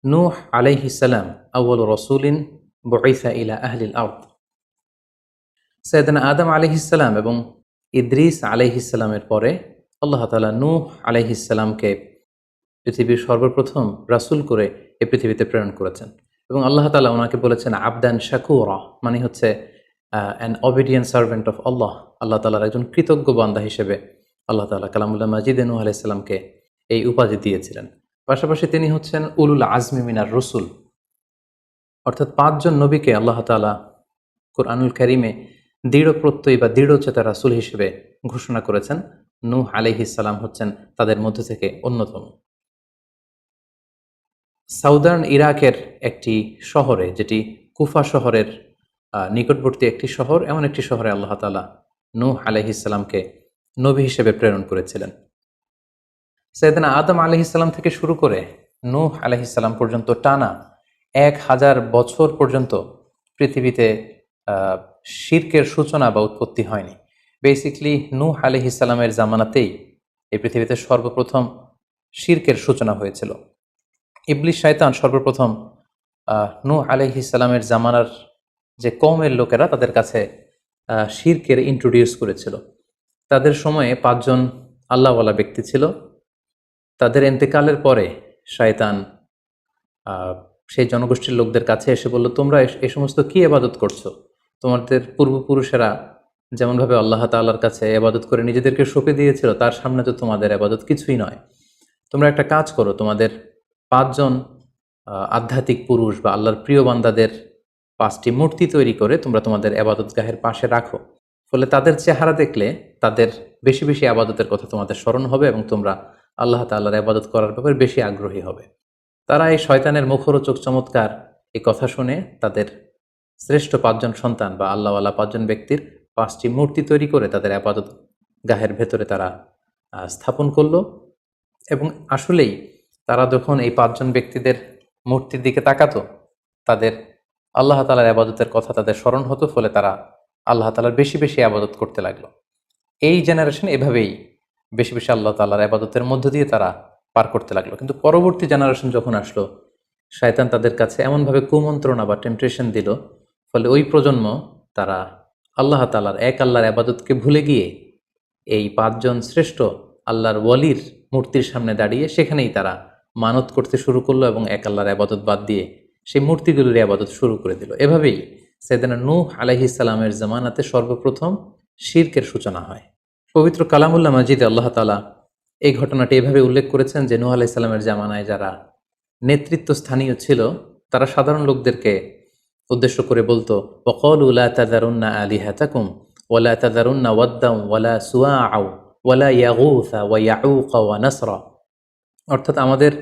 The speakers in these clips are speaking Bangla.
নূহ আলাইহিস সালাম আউয়ালু রাসূলিন বুইসা ইলা আহলিল আরদ। সাইয়েদনা আদম আলাইহিস সালাম এবং ইদ্রিস আলাইহিস সালামের পরে আল্লাহ তাআলা নূহ আলাইহিস সালামকে পৃথিবীর সর্বপ্রথম রাসূল করে এই পৃথিবীতে প্রেরণ করেছেন এবং আল্লাহ তাআলা ওনাকে বলেছেন আবদান শাকুরা, মানে হচ্ছে অ্যান ওবিডিয়েন্ট সার্ভেন্ট অফ আল্লাহ। আল্লাহ তাআলার একজন কৃতজ্ঞ বান্দা হিসেবে আল্লাহ তাআলা কালামুল্লাহ মাজিদে নূহ আলাইহিস সালামকে এই উপাধি দিয়েছিলেন। পাশাপাশি তিনি হচ্ছেন উলুল আজমি মিনার রসুল, অর্থাৎ ৫ জন নবীকে আল্লাহ তাআলা কুরআনুল কারীমে দৃঢ় প্রত্যয়ী বা দৃঢ়চেতা রাসূল হিসেবে ঘোষণা করেছেন। নূহ আলাইহিস সালাম হচ্ছেন তাদের মধ্য থেকে অন্যতম। সাউদার্ন ইরাকের একটি শহরে, যেটি কুফা শহরের নিকটবর্তী একটি শহর, এমন একটি শহরে আল্লাহ তাআলা নূহ আলাইহিস সালামকে নবী হিসেবে প্রেরণ করেছিলেন। সাইয়েদনা আদম আলাইহিস সালাম থেকে শুরু করে নূহ আলাইহিস সালাম পর্যন্ত টানা ১,০০০ বছর পর্যন্ত পৃথিবীতে শিরকের সূচনা বা উৎপত্তি হয়নি। বেসিকলি নূহ আলাইহিস সালামের জামানাতেই এই পৃথিবীতে সর্বপ্রথম শিরকের সূচনা হয়েছিল। ইবলিস শয়তান সর্বপ্রথম নূহ আলাইহিস সালামের জামানার যে কওমের লোকেরা তাদের কাছে শিরকের ইন্ট্রোডিউস করেছিল। তাদের সময়ে ৫ জন আল্লাহওয়ালা ব্যক্তি ছিল। তাদের ইন্তেকালের পরে শয়তান সেই জনগোষ্ঠীর লোকদের কাছে এসে বলল, তোমরা এই সমস্ত কি ইবাদত করছো? তোমাদের পূর্বপুরুষেরা যেমনভাবে আল্লাহ তাআলার কাছে ইবাদত করে নিজেদেরকে সঁপে দিয়েছিল, তার সামনে তো তোমাদের ইবাদত কিছুই নয়। তোমরা একটা কাজ করো, তোমাদের ৫ জন আধ্যাত্মিক পুরুষ বা আল্লাহর প্রিয় বান্দাদের ৫টি মূর্তি তৈরি করে তোমরা তোমাদের ইবাদতগাহের পাশে রাখো। ফলে তাদের চেহারা দেখলে তাদের বেশি বেশি ইবাদতের কথা তোমাদের স্মরণ হবে এবং তোমরা আল্লাহ তাআলার ইবাদত করার ব্যাপারে বেশি আগ্রহী হবে। তারা এই শয়তানের মুখরোচক চমৎকার এই কথা শুনে তাদের শ্রেষ্ঠ ৫ জন সন্তান বা আল্লাহওয়ালা ৫ জন ব্যক্তির ৫টি মূর্তি তৈরি করে তাদের ইবাদত গাহের ভেতরে তারা স্থাপন করল। এবং আসলেই তারা যখন এই ৫ জন ব্যক্তিদের মূর্তির দিকে তাকাতো, তাদের আল্লাহ তাআলার ইবাদতের কথা তাদের স্মরণ হতো, ফলে তারা আল্লাহ তাআলার বেশি বেশি ইবাদত করতে লাগলো। এই জেনারেশন এভাবেই বেশি বেশি আল্লাহ তাআলার ইবাদতের মধ্য দিয়ে তারা পার করতে লাগলো। কিন্তু পরবর্তী জেনারেশন যখন আসলো, শয়তান তাদের কাছে এমনভাবে কুমন্ত্রণা বা টেম্পটেশন দিল, ফলে ওই প্রজন্ম তারা আল্লাহ তাআলার এক আল্লাহর ইবাদতকে ভুলে গিয়ে এই ৫ জন শ্রেষ্ঠ আল্লাহর ওয়ালির মূর্তির সামনে দাঁড়িয়ে সেখানেই তারা মানত করতে শুরু করলো এবং এক আল্লাহর ইবাদত বাদ দিয়ে সেই মূর্তিগুলোর ইবাদত শুরু করে দিল। এভাবেই সাইয়েদনা নূহ আলাইহিস সালামের জামানাতে সর্বপ্রথম শিরকের সূচনা হয়। পবিত্র কালামুল্লাহ মাজিদে আল্লাহ তাআলা এই ঘটনাটি এভাবে উল্লেখ করেছেন যে নূহ আলাইহিস সালামের জামানায় যারা নেতৃত্ব স্থানীয় ছিল, তারা সাধারণ লোকদেরকে উদ্দেশ্য করে বলতো, ওয়াকালু লা তাযারুন্না আলিহাতাকুম ওয়া লা তাযারুন্না ওয়াদ্দান ওয়া লা সুওয়াআ ওয়া লা ইয়াগুসা ওয়া ইয়াউকা ওয়া নাসরা। অর্থাৎ আমাদের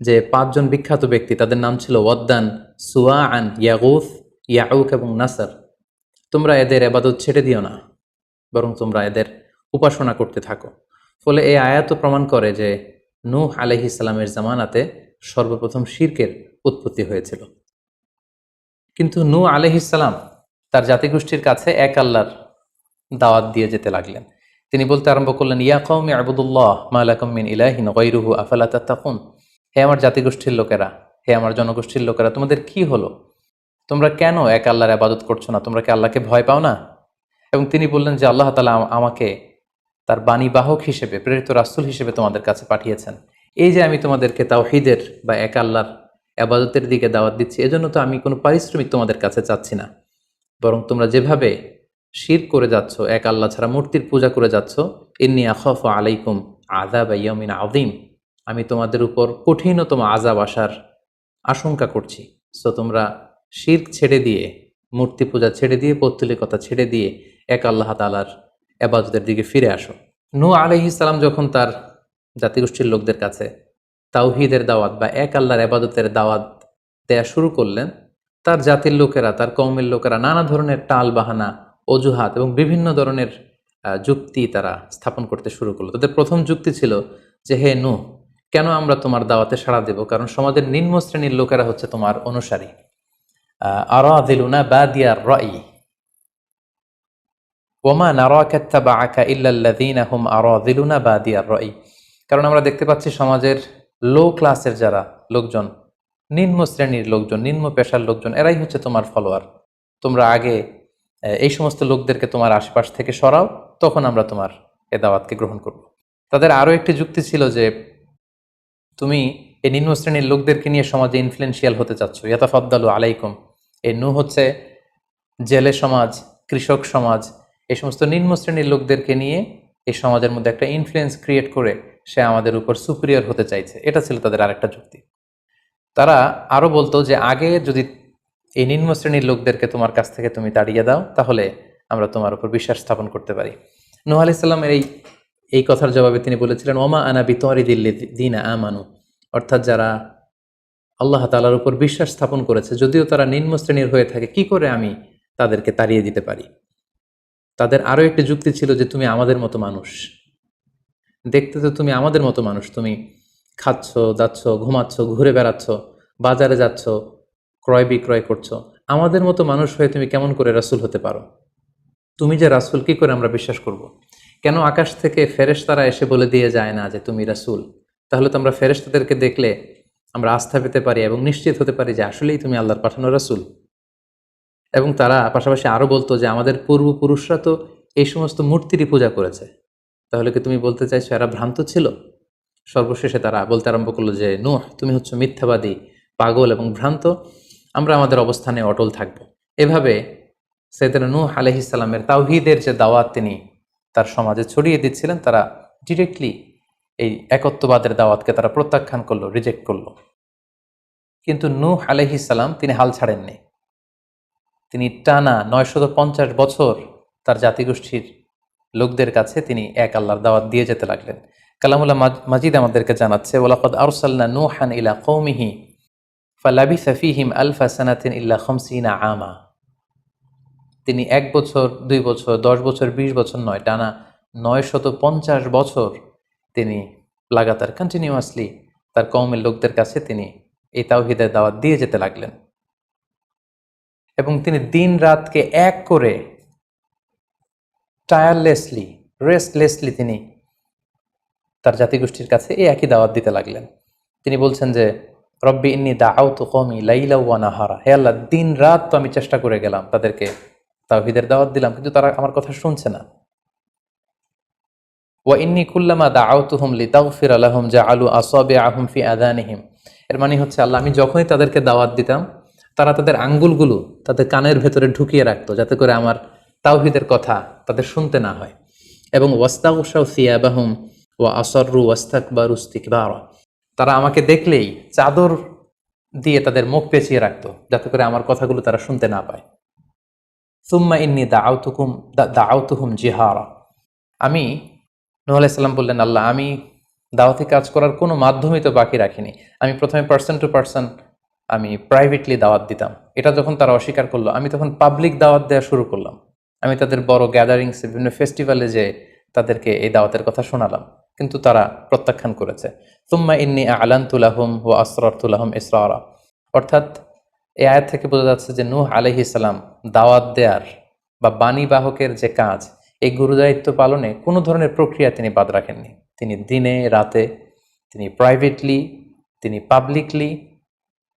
যে ৫ জন বিখ্যাত ব্যক্তি, তাদের নাম ছিল ওয়াদ্দান, সুওয়াআন, ইয়াগুস, ইয়াউক এবং নাসর। তোমরা এদের ইবাদত ছেড়ে দিও না, বরং তোমরা এদের উপাসনা করতে থাকো। ফলে এই আয়াতও প্রমাণ করে যে নূহ আলাইহিস সালামের জামানাতে সর্বপ্রথম শিরকের উৎপত্তি হয়েছিল। কিন্তু নূহ আলাইহিস সালাম তার জাতিগোষ্ঠীর কাছে এক আল্লাহর দাওয়াত দিয়ে যেতে লাগলেন। তিনি বলতে আরম্ভ করলেন, ইয়া কওমি আবুদুল্লাহ মা লাকুম মিন ইলাহিন গায়রুহু আফালা তাত্তাকুন। হে আমার জাতিগোষ্ঠীর লোকেরা, হে আমার জনগোষ্ঠীর লোকেরা, তোমাদের কি হলো? তোমরা কেন এক আল্লাহর ইবাদত করছো না? তোমরা কি আল্লাহকে ভয় পাও না? এবং তিনি বললেন যে আল্লাহ তাআলা আমাকে তার বাণীবাহক হিসেবে, প্রেরিত রাসূল হিসেবে তোমাদের কাছে পাঠিয়েছেন। এই যে আমি তোমাদেরকে তাওহীদের বা এক আল্লাহর ইবাদতের দিকে দাওয়াত দিচ্ছি, এজন্য তো আমি কোনো পারিশ্রমিক তোমাদের কাছে চাচ্ছি না, বরং তোমরা যেভাবে শিরক করে যাচ্ছ, এক আল্লাহ ছাড়া মূর্তির পূজা করে যাচ্ছ, ইন্নী আখাফু আলাইকুম আযাব ইয়াউমিন আযীম, আমি তোমাদের উপর কঠিনতম আযাব আসার আশঙ্কা করছি। সো তোমরা শিরক ছেড়ে দিয়ে, মূর্তি পূজা ছেড়ে দিয়ে, পৌত্তলিকতা ছেড়ে দিয়ে এক আল্লাহ তাআলার ইবাদতের দিকে ফিরে আসো। নূহ আলাইহিস সালাম যখন তার জাতিগোষ্ঠীর লোকদের কাছে তাওহীদের দাওয়াত বা এক আল্লাহর ইবাদতের দাওয়াত দেয়া শুরু করলেন, তার জাতির লোকেরা, তার কওমের লোকেরা নানা ধরনের টাল বাহানা, অজুহাত এবং বিভিন্ন ধরনের যুক্তি তারা স্থাপন করতে শুরু করলো। তাদের প্রথম যুক্তি ছিল যে, হে নূহ, কেন আমরা তোমার দাওয়াতে সাড়া দেব? কারণ সমাজের নিম্ন শ্রেণীর লোকেরা হচ্ছে তোমার অনুসারী। আরাযিলুনা বাদিয়ার রাই ওয়ামা নারাকা ইত্তাবাআকা ইল্লাল্লাযীনা হুম আরাযিলুনা বাদিয়ার রাই। কারণ আমরা দেখতে পাচ্ছি সমাজের লো ক্লাসের যারা লোকজন, নিম্ন শ্রেণীর লোকজন, নিম্ন পেশার লোকজন, এরাই হচ্ছে তোমার ফলোয়ার। তোমরা আগে এই সমস্ত লোকদেরকে তোমার আশপাশ থেকে সরাও, তখন আমরা তোমার এ দাওয়াতকে গ্রহণ করব। তাদের আরও একটি যুক্তি ছিল যে তুমি এই নিম্ন শ্রেণীর লোকদেরকে নিয়ে সমাজে ইনফ্লুয়েন্সিয়াল হতে চাচ্ছ, ইয়াতাফাদ্দালু আলাইকুম। এই নূহ হচ্ছে জেলে সমাজ, কৃষক সমাজ, এই সমস্ত নিম্ন শ্রেণীর লোকদেরকে নিয়ে এই সমাজের মধ্যে একটা ইনফ্লুয়েন্স ক্রিয়েট করে সে আমাদের উপর সুপিরিয়র হতে চাইছে। এটা ছিল তাদের আরেকটা যুক্তি। তারা আরও বলতো যে আগে যদি এই নিম্ন শ্রেণীর লোকদেরকে তোমার কাছ থেকে তুমি তাড়িয়ে দাও, তাহলে আমরা তোমার উপর বিশ্বাস স্থাপন করতে পারি। নূহ আলাইহিস সালামের এই কথার জবাবে তিনি বলেছিলেন, ওমা আনা বিতারিদিল্লিযিনা আমানু, অর্থাৎ যারা আল্লাহ তাআলার উপর বিশ্বাস স্থাপন করেছে, যদিও তারা নিম্ন শ্রেণীর হয়ে থাকে, কি করে আমি তাদেরকে তাড়িয়ে দিতে পারি। তাদের আরও একটি যুক্তি ছিল যে তুমি আমাদের মতো মানুষ, দেখতে তো তুমি আমাদের মতো মানুষ, তুমি খাচ্ছ, দাচ্ছ, ঘুমাচ্ছ, ঘুরে বেড়াচ্ছ, বাজারে যাচ্ছ, ক্রয় বিক্রয় করছো, আমাদের মতো মানুষ হয়ে তুমি কেমন করে রাসূল হতে পারো? তুমি যে রাসূল, কি করে আমরা বিশ্বাস করব? কেন আকাশ থেকে ফেরেশতারা এসে বলে দিয়ে যায় না যে তুমি রাসূল? তাহলে তো আমরা ফেরেশতাদেরকে দেখলে আমরা আস্থা পেতে পারি এবং নিশ্চিত হতে পারি যে আসলেই তুমি আল্লাহর পাঠানো রাসূল। এবং তারা পাশাপাশি আরও বলতো যে আমাদের পূর্বপুরুষরা তো এই সমস্ত মূর্তিরই পূজা করেছে, তাহলে কি তুমি বলতে চাইছো এরা ভ্রান্ত ছিল? সর্বশেষে তারা বলতে আরম্ভ করলো যে নূহ, তুমি হচ্ছে মিথ্যাবাদী, পাগল এবং ভ্রান্ত, আমরা আমাদের অবস্থানে অটল থাকব। এভাবে সাইয়েদনা নূহ আলাইহিস সালামের তাওহীদের যে দাওয়াত তিনি তার সমাজে ছড়িয়ে দিচ্ছিলেন, তারা ডিরেক্টলি এই একত্ববাদের দাওয়াতকে তারা প্রত্যাখ্যান করলো, রিজেক্ট করলো। কিন্তু নূহ আলাইহিস সালাম তিনি হাল ছাড়েননি। তিনি টানা 950 বছর তার জাতিগোষ্ঠীর লোকদের কাছে তিনি এক আল্লাহর দাওয়াত দিয়ে যেতে লাগলেন। কালামুল্লাহ মাজিদ আমাদেরকে জানাচ্ছে, ওয়ালাকাদ আরসালনা নূহান ইলা কওমিহি ফালাবিসা ফীহিম আলফা সানাতিন ইল্লা 50 আমা। তিনি 1 বছর, 2 বছর, 10 বছর, 20 বছর নয়, টানা 950 বছর তিনি লাগাতার কন্টিনিউয়াসলি তার কওমের লোকদের কাছে তিনি এই তাওহীদের দাওয়াত দিয়ে যেতে লাগলেন। এবং তিনি দিন রাতকে এক করে টায়ারলেসলি, রেস্টলেসলি তিনি তার জাতিগোষ্ঠীর কাছে এই একই দাওয়াত দিতে লাগলেন। তিনি বলছেন যে রব্বি ইন্নী দাআউতু কওমি লাইলা ওয়া নাহারা, হে আল্লাহ, দিন রাত তো আমি চেষ্টা করে গেলাম, তাদেরকে তাওহীদের দাওয়াত দিলাম, কিন্তু তারা আমার কথা শুনছে না। ওয়া ইন্নী কুল্লামা দাআউতুহুম লিতাগফিরা লাহুম জাআলু আসাবিআহুম ফি আযানিহিম। এর মানে হচ্ছে আল্লাহ, আমি যখনই তাদেরকে দাওয়াত দিতাম, তারা তাদের আঙ্গুলগুলো তাদের কানের ভেতরে ঢুকিয়ে রাখতো, যাতে করে আমার তাওহীদের কথা তাদের শুনতে না হয়। এবং ওয়াস্তাগশাউ সিয়াবাহুম ওয়া আসররু ওয়াস্তাকবারু ইস্তিকবারা, তারা আমাকে দেখলেই চাদর দিয়ে তাদের মুখ পেঁচিয়ে রাখতো, যাতে করে আমার কথাগুলো তারা শুনতে না পায়। সুম্মা ইন্নী দাআউতুহুম জিহারা, আমি, নূহ আলাইহিস সালাম বললেন, আল্লাহ, আমি দাওয়াতি কাজ করার কোনো মাধ্যমই তো বাকি রাখিনি। আমি প্রথমে পার্সন টু পার্সন আমি প্রাইভেটলি দাওয়াত দিতাম, এটা যখন তারা অস্বীকার করলো, আমি তখন পাবলিক দাওয়াত দেওয়া শুরু করলাম। আমি তাদের বড় গ্যাদারিংসে, বিভিন্ন ফেস্টিভ্যালে যে তাদেরকে এই দাওয়াতের কথা শোনালাম, কিন্তু তারা প্রত্যাখ্যান করেছে। সুম্মা ইন্নী আ'লানতু লাহুম ওয়া আসরারতু লাহুম ইসরারা, অর্থাৎ এই আয়াত থেকে বোঝা যাচ্ছে যে নূহ আলাইহিস সালাম দাওয়াত দেয়ার বা বাণী বাহকের যে কাজ, এই গুরুদায়িত্ব পালনে কোনো ধরনের প্রক্রিয়া তিনি বাদ রাখেননি। তিনি দিনে রাতে, তিনি প্রাইভেটলি, তিনি পাবলিকলি,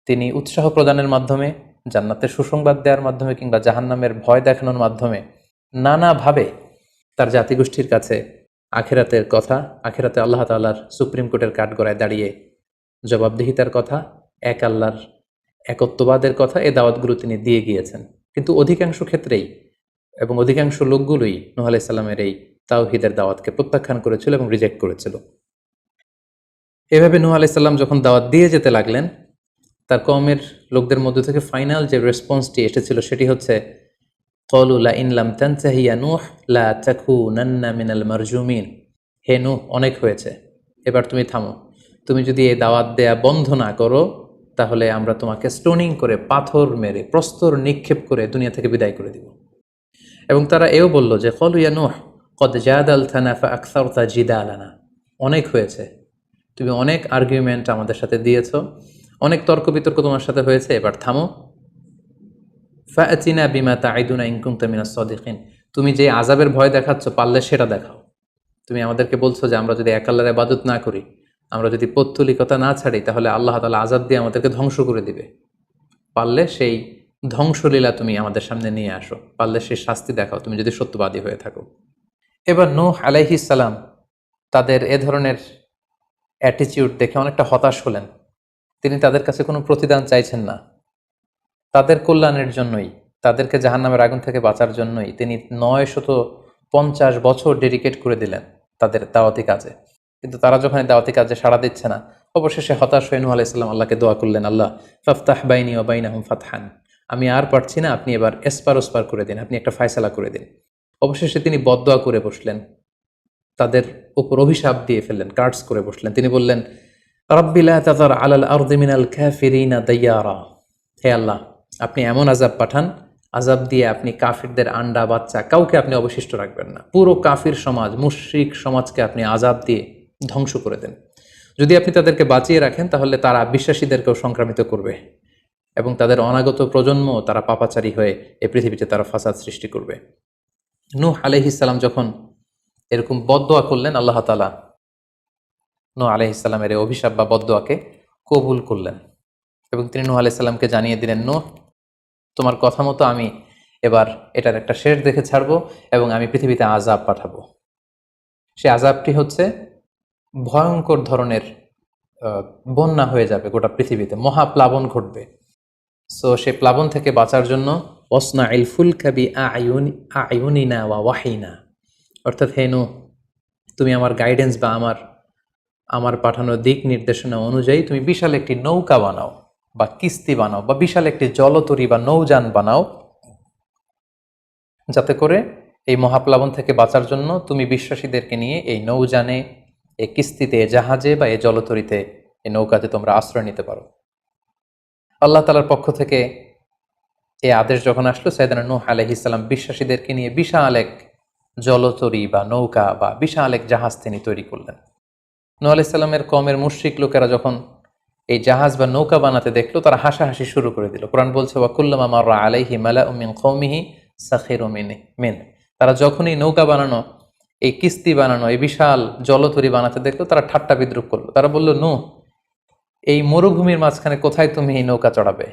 তিনি উৎসাহ প্রদানের মাধ্যমে, জান্নাতের সুসংবাদ দেওয়ার মাধ্যমে, কিংবা জাহান্নামের ভয় দেখানোর মাধ্যমে নানাভাবে তার জাতিগোষ্ঠীর কাছে আখিরাতের কথা, আখিরাতে আল্লাহ তাআলার সুপ্রিম কোর্টের কাঠগড়ায় দাঁড়িয়ে জবাবদিহিতার কথা, এক আল্লাহর একত্ববাদের কথা, এই দাওয়াতগুলো তিনি দিয়ে গিয়েছেন। কিন্তু অধিকাংশ ক্ষেত্রেই এবং অধিকাংশ লোকগুলোই নূহ আলাইহিস সালামের এই তাওহীদের দাওয়াতকে প্রত্যাখ্যান করেছিল এবং রিজেক্ট করেছিল। এভাবে নূহ আলাইহিস সালাম যখন দাওয়াত দিয়ে যেতে লাগলেন, তার কওমের লোকদের মধ্য থেকে ফাইনাল যে রেসপন্সটি এসেছিল সেটি হচ্ছে, ক্বালু লা ইন লাম তানতাহি ইয়া নূহ লা তাকুনান্না মিনাল মারজুমিন। হে নূহ, অনেক হয়েছে, এবার তুমি থামো। তুমি যদি এই দাওয়াত দেয়া বন্ধ না করো, তাহলে আমরা তোমাকে স্টোনিং করে, পাথর মেরে, প্রস্তর নিক্ষেপ করে দুনিয়া থেকে বিদায় করে দিব। এবং তারা এও বলল যে ক্বালু ইয়া নূহ ক্বাদ জাদালতানা ফাআকসারতা জিদালানা, অনেক হয়েছে, তুমি অনেক আর্গুমেন্ট আমাদের সাথে দিয়েছ, অনেক তর্ক বিতর্ক তোমার সাথে হয়েছে, এবার থামো। ফাআতিনা বিমা তাইদুনা ইন কুনতা মিনাস সাদিকিন, তুমি যে আযাবের ভয় দেখাচ্ছ, পারলে সেটা দেখাও। তুমি আমাদেরকে বলছো যে আমরা যদি এক আল্লাহর ইবাদত না করি, আমরা যদি পৌত্তলিকতা না ছাড়ি তাহলে আল্লাহ তাআলা আযাব দিয়ে আমাদেরকে ধ্বংস করে দিবে। পারলে সেই ধ্বংসলীলা তুমি আমাদের সামনে নিয়ে আসো, পারলে সেই শাস্তি দেখাও তুমি যদি সত্যবাদী হয়ে থাকো। এবার নূহ আলাইহিস সালাম তাদের এ ধরনের অ্যাটিটিউড দেখে অনেকটা হতাশ হলেন। তিনি তাদের কাছে কোনো প্রতিদান চাইছেন না, তাদের কল্যাণের জন্যই, তাদেরকে জাহান্নামের আগুন থেকে বাঁচার জন্যই তিনি 950 বছর ডেডিকেট করে দিলেন তাদের দাওয়াতি কাজে। কিন্তু তারা যখন এই দাওয়াতি কাজে সাড়া দিচ্ছে না, অবশেষে হতাশ হয়ে নূহ আলাইহিস সালাম আল্লাহকে দোয়া করলেন, আল্লাহ ফাফতাহ বাইনি ওয়া বাইনাহুম ফাতহান, আমি আর পারছি না, আপনি এবার এসপার ওসপার করে দিন, আপনি একটা ফায়সালা করে দিন। অবশেষে তিনি বদদোয়া করে বসলেন, তাদের উপর অভিশাপ দিয়ে ফেললেন, কার্ডস করে বসলেন। তিনি বললেন, রাব্বি লা তাযার আলাল আরদি মিনাল কাফিরিনা দাইয়ারা, হে আল্লাহ, আপনি এমন আযাব পাঠান, আযাব দিয়ে আপনি কাফিরদের আন্ডা বাচ্চা কাউকে আপনি অবশিষ্ট রাখবেন না, পুরো কাফির সমাজ, মুশরিক সমাজকে আপনি আযাব দিয়ে ধ্বংস করে দেন। যদি আপনি তাদেরকে বাঁচিয়ে রাখেন তাহলে তারা বিশ্বাসীদেরকেও সংক্রামিত করবে এবং তাদের অনাগত প্রজন্ম তারা পাপাচারী হয়ে এই পৃথিবীতে তারা ফাসাদ সৃষ্টি করবে। নূহ আলাইহিস সালাম যখন এরকম বদদোয়া করলেন, আল্লাহ তাআলা নূহ আলাইহিস সালামের এই অভিশাপ বা বদদোয়াকে কবুল করলেন এবং তিনি নূহ আলাইহিস সালামকে জানিয়ে দিলেন, নূহ, তোমার কথা মতো আমি এবার এটার একটা শেষ দেখে ছাড়বো এবং আমি পৃথিবীতে আযাব পাঠাবো। সে আযাবটি হচ্ছে ভয়ঙ্কর ধরনের বন্যা হয়ে যাবে গোটা পৃথিবীতে, মহাপ্লাবন ঘটবে। সো সে প্লাবন থেকে বাঁচার জন্য ওয়াসনাইল ফুলকা বিআইউনিনা ওয়া ওয়াহিনা, অর্থাৎ হে নূহ, তুমি আমার গাইডেন্স বা আমার পাঠানো দিক নির্দেশনা অনুযায়ী তুমি বিশাল একটি নৌকা বানাও বা কিস্তি বানাও বা বিশাল একটি জলতরী বা নৌযান বানাও, যাতে করে এই মহাপ্লাবন থেকে বাঁচার জন্য তুমি বিশ্বাসীদেরকে নিয়ে এই নৌযানে, এই কিস্তিতে, জাহাজে বা এই জলতরীতে, এই নৌকাতে তোমরা আশ্রয় নিতে পারো। আল্লাহ তাআলার পক্ষ থেকে এই আদেশ যখন আসলো, সাইয়েদনা নূহ আলাইহিস সালাম বিশ্বাসীদেরকে নিয়ে বিশাল এক জলতরী বা নৌকা বা বিশাল এক জাহাজ তিনি তৈরি করলেন। নূহ আলাইহিস সালামের কওমের মুশরিক লোকেরা যখন এই জাহাজ বা নৌকা বানাতে দেখলো, তারা হাসাহাসি শুরু করে দিল। কোরআন বলছে, ওয়া কুল্লামা মাররা আলাইহি মালাউম মিন কওমিহি সাখিরু মিন, তারা যখনই নৌকা বানানো, এই কিস্তি বানানো, এই বিশাল জলতরী বানাতে দেখলো, তারা ঠাট্টা বিদ্রুপ করলো। তারা বলল, নূহ, এই মরুভূমির মাঝখানে কোথায় তুমি এই নৌকা চড়াবে?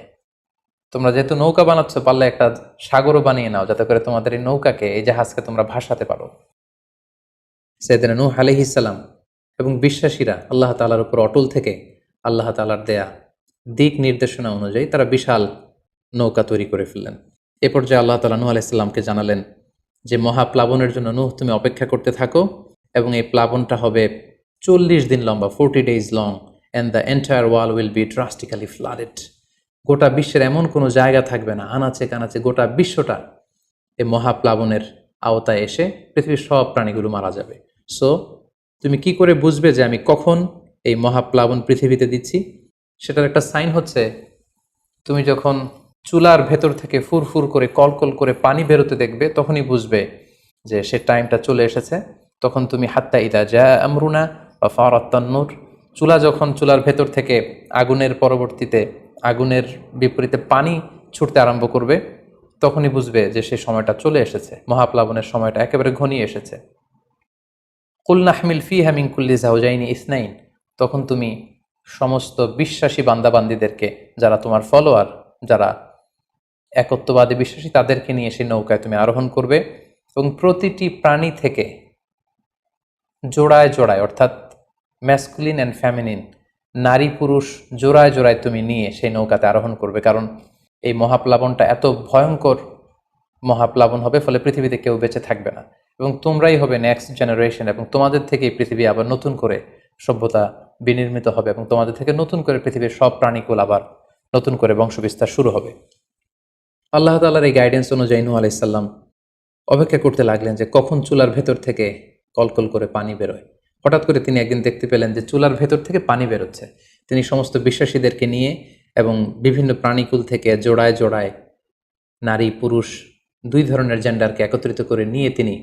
তোমরা যেহেতু নৌকা বানাচ্ছ, পারলে একটা সাগরও বানিয়ে নাও, যাতে করে তোমাদের এই নৌকাকে, এই জাহাজকে তোমরা ভাসাতে পারো। সাইয়েদনা নূহ আলাইহিস সালাম এবং বিশ্বাসীরা আল্লাহ তাআলার উপর অটল থেকে আল্লাহ তাআলার দেয়া দিক নির্দেশনা অনুযায়ী তারা বিশাল নৌকা তৈরি করে ফেললেন। এ পর্যায়ে আল্লাহ তাআলা নূহ আলাইহিস সালামকে জানালেন যে মহাপ্লাবনের জন্য নূহ তুমি অপেক্ষা করতে থাকো এবং এই প্লাবনটা হবে 40 দিন লম্বা, 40 days long, and the entire wall will be drastically flooded. গোটা বিশ্বের এমন কোনো জায়গা থাকবে না, আনাচে কানাচে গোটা বিশ্বটা এই মহাপ্লাবনের আওতায় এসে পৃথিবীর সব প্রাণীগুলো মারা যাবে। সো তুমি কি করে বুঝবে যে আমি কখন এই মহাপ্লাবন পৃথিবীতে দিচ্ছি? সেটার একটা সাইন হচ্ছে, তুমি যখন চুলার ভেতর থেকে ফুরফুর করে কলকল করে পানি বেরোতে দেখবে, তখনই বুঝবে যে সে টাইমটা চলে এসেছে। তখন তুমি হাত্তা ইদা জা আমরুনা বা ফারাত তান্নুর, চুলার ভেতর থেকে আগুনের পরবর্তীতে, আগুনের বিপরীতে পানি ছুটতে আরম্ভ করবে, তখনই বুঝবে যে সে সময়টা চলে এসেছে, মহাপ্লাবনের সময়টা একেবারে ঘনিয়ে এসেছে। কুল নাহমিল ফিহা মিন কুল্লি যাওজাইনি ইসনাইন, তখন তুমি সমস্ত বিশ্বাসী বান্দাবান্দিদেরকে, যারা তোমার ফলোয়ার, যারা একত্ববাদী বিশ্বাসী, তাদেরকে নিয়ে সেই নৌকায় তুমি আরোহণ করবে এবং প্রতিটি প্রাণী থেকে জোড়ায় জোড়ায়, অর্থাৎ ম্যাসকুলিন অ্যান্ড ফ্যামিনিন, নারী পুরুষ জোড়ায় জোড়ায় তুমি নিয়ে সেই নৌকাতে আরোহণ করবে। কারণ এই মহাপ্লাবনটা এত ভয়ঙ্কর মহাপ্লাবন হবে, ফলে পৃথিবীতে কেউ বেঁচে থাকবে না এবং তোমরাই হবে নেক্সট জেনারেশন, এবং তোমাদের থেকেই পৃথিবী আবার নতুন করে সভ্যতা বিনির্মিত হবে এবং তোমাদের থেকে নতুন করে পৃথিবীর সব প্রাণীকুল আবার নতুন করে বংশবিস্তার শুরু হবে। আল্লাহ তাআলার এই গাইডেন্স অনুযায়ী নূহ আলাইহিস সালাম অপেক্ষা করতে লাগলেন যে কখন চুলার ভেতর থেকে কলকল করে পানি বেরোয়। হঠাৎ করে তিনি একদিন দেখতে পেলেন যে চুলার ভেতর থেকে পানি বেরোচ্ছে। তিনি সমস্ত বিশ্বাসীদেরকে নিয়ে এবং বিভিন্ন প্রাণীকুল থেকে জোড়ায় জোড়ায় নারী পুরুষ দুই ধরনের জেন্ডারকে একত্রিত করে নিয়ে তিনি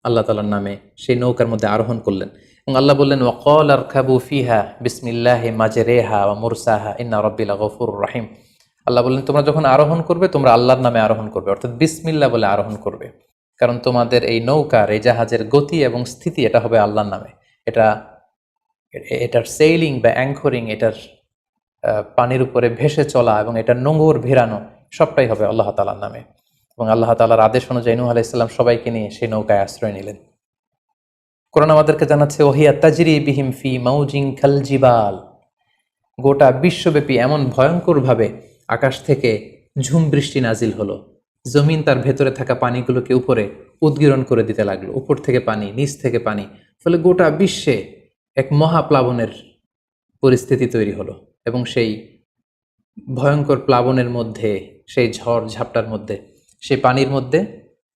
আল্লাহ তাআলার নামে সেই নৌকার মধ্যে আরোহণ করলেন এবং আল্লাহ বললেন, ওয়াকাল আরকাবু ফিহা বিসমিল্লাহি মাজরেহা ওয়া মুরসাহা ইন্না রাব্বি লাগফুরুর রহিম। আল্লাহ বললেন, তোমরা যখন আরোহণ করবে, তোমরা আল্লাহর নামে আরোহণ করবে, অর্থাৎ বিসমিল্লাহ বলে আরোহণ করবে, কারণ তোমাদের এই নৌকার, এই জাহাজের গতি এবং স্থিতি এটা হবে আল্লাহর নামে। এটার সেইলিং বা অ্যাঙ্করিং, এটার পানির উপরে ভেসে চলা এবং এটার নোঙর ভেরানো সবটাই হবে আল্লাহ তাআলার নামে। এবং আল্লাহ তাআলার আদেশ অনুযায়ী নূহ আলাইহিস সালাম সবাইকে নিয়ে সেই নৌকায় আশ্রয় নিলেন। কোরআন আমাদেরকে জানাচ্ছে ওহিয়া তাজরি বিহিম ফি মাউজিন কাল জিবাল, গোটা বিশ্বব্যাপী এমন ভয়ঙ্করভাবে আকাশ থেকে ঝুম বৃষ্টি নাজিল হলো, জমিন তার ভেতরে থাকা পানিগুলোকে উপরে উদ্গীরণ করে দিতে লাগলো, উপর থেকে পানি, নিচ থেকে পানি, ফলে গোটা বিশ্বে এক মহাপ্লাবনের পরিস্থিতি তৈরি হলো। এবং সেই ভয়ঙ্কর প্লাবনের মধ্যে, সেই ঝড় ঝাপটার মধ্যে, সেই পানির মধ্যে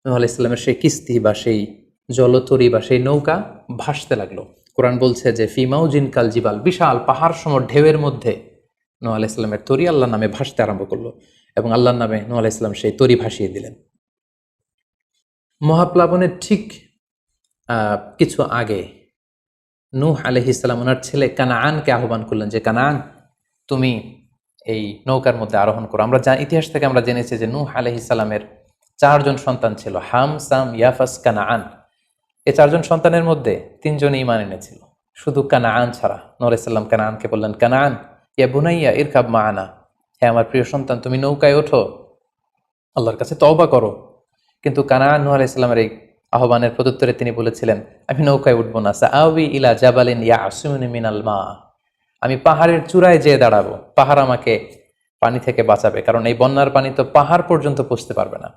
নূহ আলাইহিস সালামের সেই কিস্তি বা সেই জলতরী বা সেই নৌকা ভাসতে লাগলো। কোরআন বলছে যে ফি মাউজিন কাল জিবাল, বিশাল পাহাড় সম ঢেউয়ের মধ্যে নূহ আলাইহিস সালামের তরী আল্লাহর নামে ভাসতে আরম্ভ করলো এবং আল্লাহর নামে নূহ আলাইহিস সালাম সেই তরী ভাসিয়ে দিলেন। মহাপ্লাবনের ঠিক কিছু আগে নূহ আলাইহিস সালাম ওনার ছেলে কানাআনকে আহ্বান করলেন যে কানাআন, তুমি এই নৌকার মধ্যে আরোহণ করো। আমরা ইতিহাস থেকে আমরা জেনেছি যে নূহ আলাইহিস সালামের 4 জন সন্তান ছিল, হাম, সাম, ইয়াফাস, কানাআন। এই 4 জন সন্তানের মধ্যে 3 জনই ঈমান এনেছিল, শুধু কানাআন ছাড়া। নূহ আলাইহিস সালাম কানাআনকে বললেন, কানাআন ইয়া বুনাইয়া ইরকাব মাআনা, হে আমার প্রিয় সন্তান, তুমি নৌকায় ওঠো, আল্লাহর কাছে তওবা করো। কিন্তু কানাআন নূহ আলাইহিস সালামের এই আহ্বানের প্রত্যুত্তরে তিনি বলেছিলেন, আমি নৌকায় উঠবো না, সাআবি ইলা জাবালিন ইয়াসিমুনি মিনাল মা, আমি পাহাড়ের চূড়ায় যেয়ে দাঁড়াবো, পাহাড় আমাকে পানি থেকে বাঁচাবে, কারণ এই বন্যার পানি তো পাহাড় পর্যন্ত পৌঁছতে পারবে না।